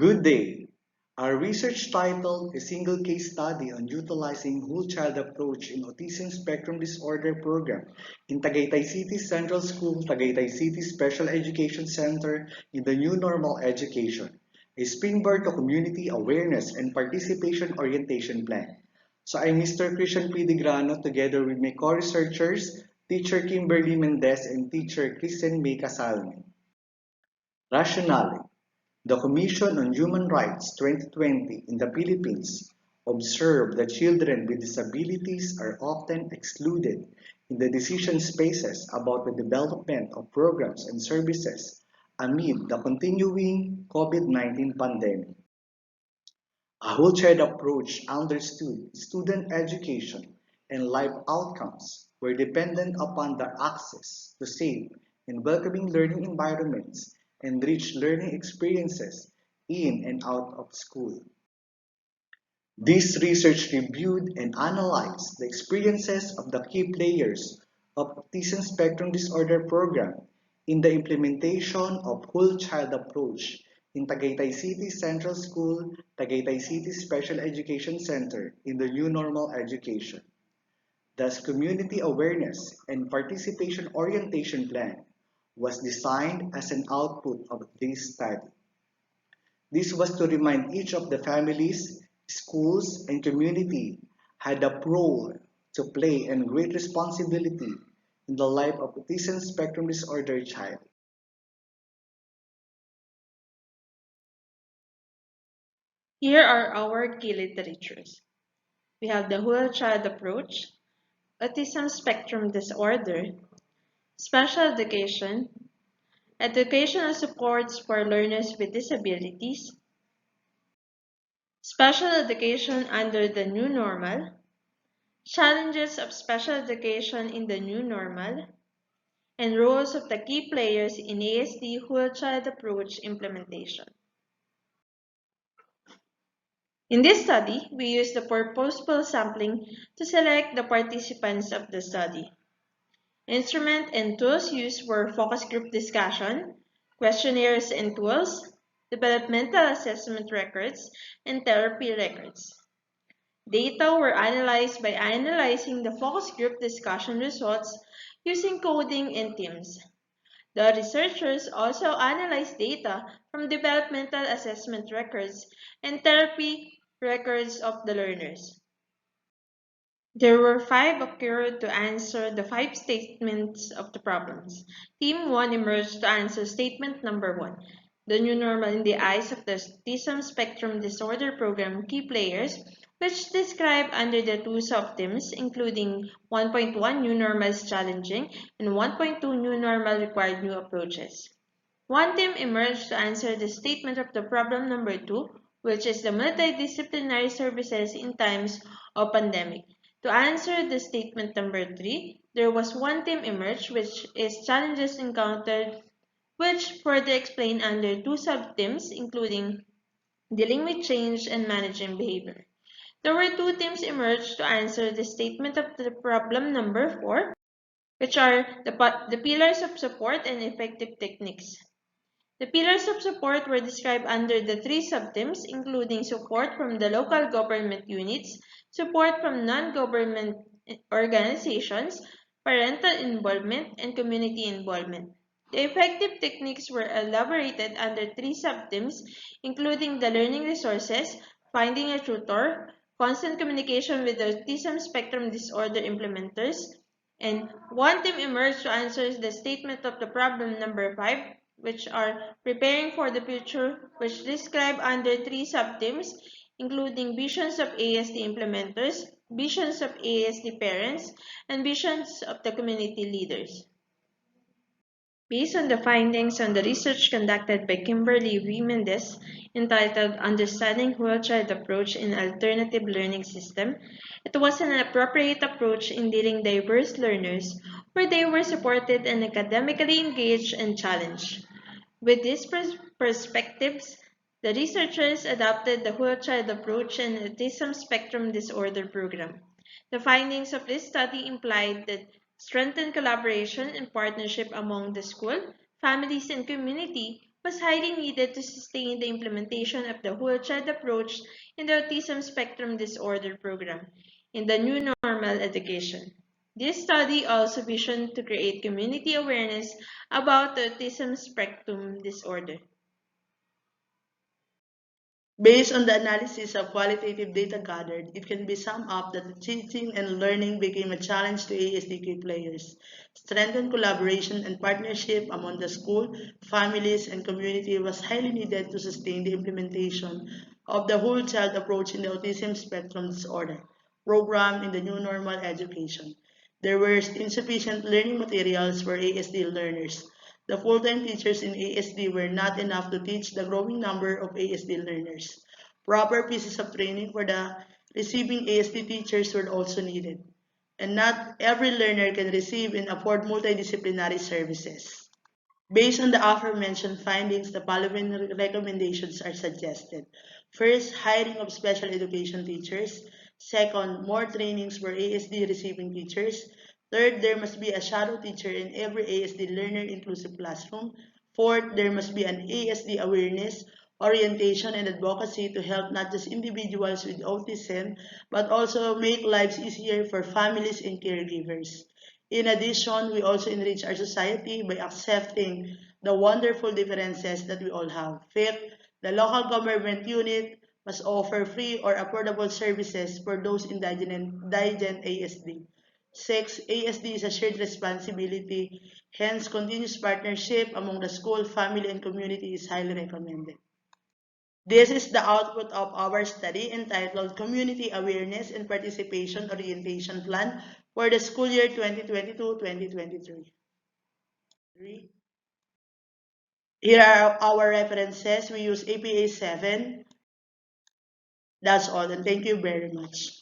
Good day. Our research titled A Single Case Study on Utilizing Whole Child Approach in Autism Spectrum Disorder Program in Tagaytay City Central School, Tagaytay City Special Education Center in the New Normal Education, a springboard to community awareness and participation orientation plan. So I'm Mr. Christian P. Grano together with my co-researchers, teacher Kimberly Mendez and teacher Kristine Casalme. Rationale. The Commission on Human Rights 2020 in the Philippines observed that children with disabilities are often excluded in the decision spaces about the development of programs and services amid the continuing COVID-19 pandemic. A whole child approach understood student education and life outcomes were dependent upon their access to safe and welcoming learning environments and rich learning experiences in and out of school. This research reviewed and analyzed the experiences of the key players of Autism Spectrum Disorder program in the implementation of whole child approach in Tagaytay City Central School, Tagaytay City Special Education Center in the New Normal Education. Thus, community awareness and participation orientation plan was designed as an output of this study. This was to remind each of the families, schools, and community had a role to play and great responsibility in the life of autism spectrum disorder child. Here are our key literatures. We have the whole child approach, autism spectrum disorder, special education, educational supports for learners with disabilities, special education under the new normal, challenges of special education in the new normal, and roles of the key players in ASD whole child approach implementation. In this study, we used the purposeful sampling to select the participants of the study. Instrument and tools used were focus group discussion, questionnaires and tools, developmental assessment records, and therapy records. Data were analyzed by analyzing the focus group discussion results using coding and teams. The researchers also analyzed data from developmental assessment records and therapy records of the learners. There were 5 occurred to answer the 5 statements of the problems. Team 1 emerged to answer statement number 1. The new normal in the eyes of the Autism Spectrum Disorder Program key players, which describe under the 2 sub-themes, including 1.1 new normal is challenging and 1.2 new normal required new approaches. One team emerged to answer the statement of the problem number 2, which is the multidisciplinary services in times of pandemic. To answer the statement number 3, there was one team emerged, which is challenges encountered, which further explained under 2 sub-themes, including dealing with change and managing behavior. There were 2 teams emerged to answer the statement of the problem number 4, which are the pillars of support and effective techniques. The pillars of support were described under the 3 sub-themes, including support from the local government units, support from non-government organizations, parental involvement, and community involvement. The effective techniques were elaborated under 3 sub-themes, including the learning resources, finding a tutor, constant communication with the autism spectrum disorder implementers, and one team emerged to answer the statement of the problem number 5, which are preparing for the future, which describe under 3 sub-themes, including visions of ASD implementers, visions of ASD parents, and visions of the community leaders. Based on the findings on the research conducted by Kimberly V. Mendez entitled Understanding Whole Child Approach in Alternative Learning System, it was an appropriate approach in dealing diverse learners where they were supported and academically engaged and challenged. With these perspectives, the researchers adopted the whole child approach in Autism Spectrum Disorder program. The findings of this study implied that strengthened collaboration and partnership among the school, families, and community was highly needed to sustain the implementation of the whole child approach in the Autism Spectrum Disorder program in the new normal education. This study also visioned to create community awareness about the autism spectrum disorder. Based on the analysis of qualitative data gathered, it can be summed up that the teaching and learning became a challenge to ASDQ players. Strengthened collaboration and partnership among the school, families, and community was highly needed to sustain the implementation of the whole child approach in the autism spectrum disorder program in the new normal education. There were insufficient learning materials for ASD learners. The full-time teachers in ASD were not enough to teach the growing number of ASD learners. Proper pieces of training for the receiving ASD teachers were also needed, and not every learner can receive and afford multidisciplinary services. Based on the aforementioned findings, the following recommendations are suggested. First, hiring of special education teachers. Second, more trainings for ASD receiving teachers. Third, there must be a shadow teacher in every ASD learner inclusive classroom. Fourth, there must be an ASD awareness, orientation, and advocacy to help not just individuals with autism, but also make lives easier for families and caregivers. In addition, we also enrich our society by accepting the wonderful differences that we all have. Fifth, the local government unit must offer free or affordable services for those indigent ASD. Six, ASD is a shared responsibility, hence continuous partnership among the school, family, and community is highly recommended. This is the output of our study entitled Community Awareness and Participation Orientation Plan for the school year 2022-2023. Here are our references. We use APA 7. That's all, and thank you very much.